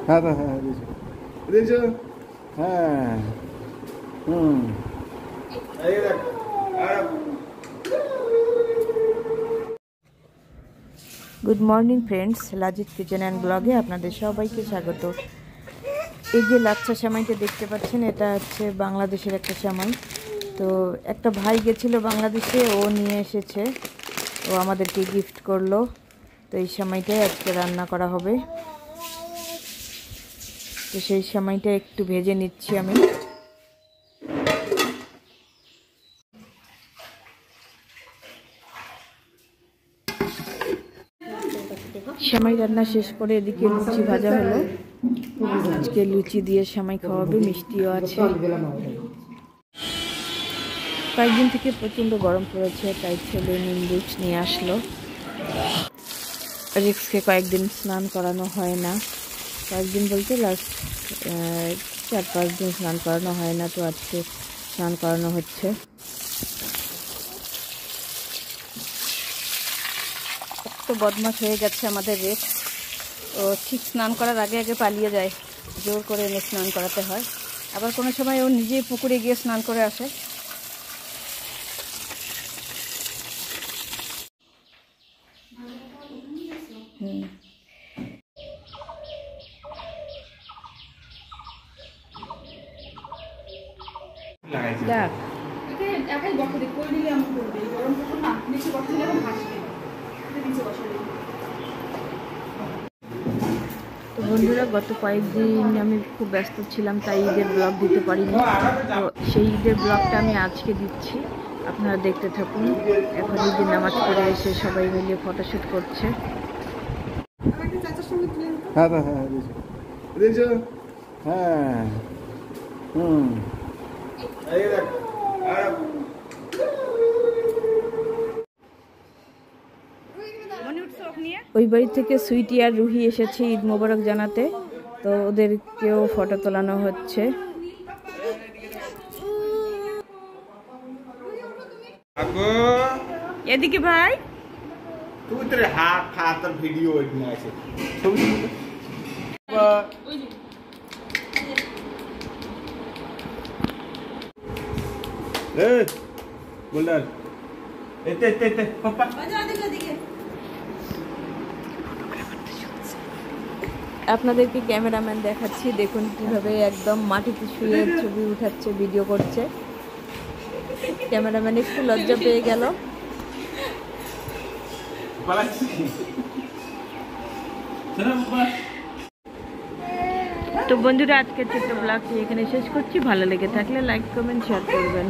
হ্যাঁ হ্যাঁ হ্যাঁ দিয়েছো হ্যাঁ হুম। Good morning friends, Lajit kitchen and ব্লগে আপনাদের সবাইকে স্বাগত। এই যে লাচ্ছা সেমাইটা দেখতে পাচ্ছেন, এটা হচ্ছে বাংলাদেশের একটা সেমাই। তো একটা ভাই গেছিলো বাংলাদেশে, ও নিয়ে এসেছে, ও আমাদেরকে গিফট করলো। তো এই সেমাইটাই আজকে রান্না করা হবে। তো সেই সেমাইটা একটু ভেজে নিচ্ছি আমি। সেমাই রান্না শেষ করে এদিকে লুচি ভাজা হলো। আজকে লুচি দিয়ে সেমাই খাওয়াবে, মিষ্টিও আছে। কয়েকদিন থেকে প্রচণ্ড গরম পড়েছে, তাই ছেলে নিম্বুচ নিয়ে আসলো। রিক্সকে কয়েকদিন স্নান করানো হয় না, কয়েকদিন বলতে লাস্ট 4-5 দিন স্নান করানো হয় না, তো আজকে স্নান করানো হচ্ছে। তো বদমাশ হয়ে গেছে আমাদের রেক, ও ঠিক স্নান করার আগে আগে পালিয়ে যায়, জোর করে এনে স্নান করাতে হয়। আবার কোনো সময় ও নিজেই পুকুরে গিয়ে স্নান করে আসে। দেখ তো বন্ধুরা, গত কয়েকদিন আমি খুব ব্যস্ত ছিলাম, তাই ঈদের ব্লগ দিতে পারিনি। তো সেই ঈদের ব্লগটা আমি আজকে দিচ্ছি, আপনারা দেখতে থাকুন। এখন ঈদের নামাজ পড়ে এসে সবাই মিলে ফটোশ্যুট করছে। হ্যাঁ হ্যাঁ হ্যাঁ দিয়েছো হ্যাঁ হুম। ওই বাড়ি থেকে সুইটি আর রুহি এসেছে ঈদ মোবারক জানাতে, তো ওদেরকেও ফটো তোলানো হচ্ছে। এদিকে ভাই, তুই তোর হাত ভিডিও নিয়ে আছে ছবি গোল্ডার এতে পাপা। আপনাদেরকে ক্যামেরাম্যান দেখাচ্ছি, দেখুন কিভাবে একদম মাটিতে শুয়ে ছবি উঠাচ্ছে, ভিডিও করছে। ক্যামেরাম্যান একটু লজ্জা পেয়ে গেল। তো বন্ধুরা, আজকের ছোট্ট ব্লগটি এখানে শেষ করছি। ভালো লেগে থাকলে লাইক, কমেন্ট, শেয়ার করবেন।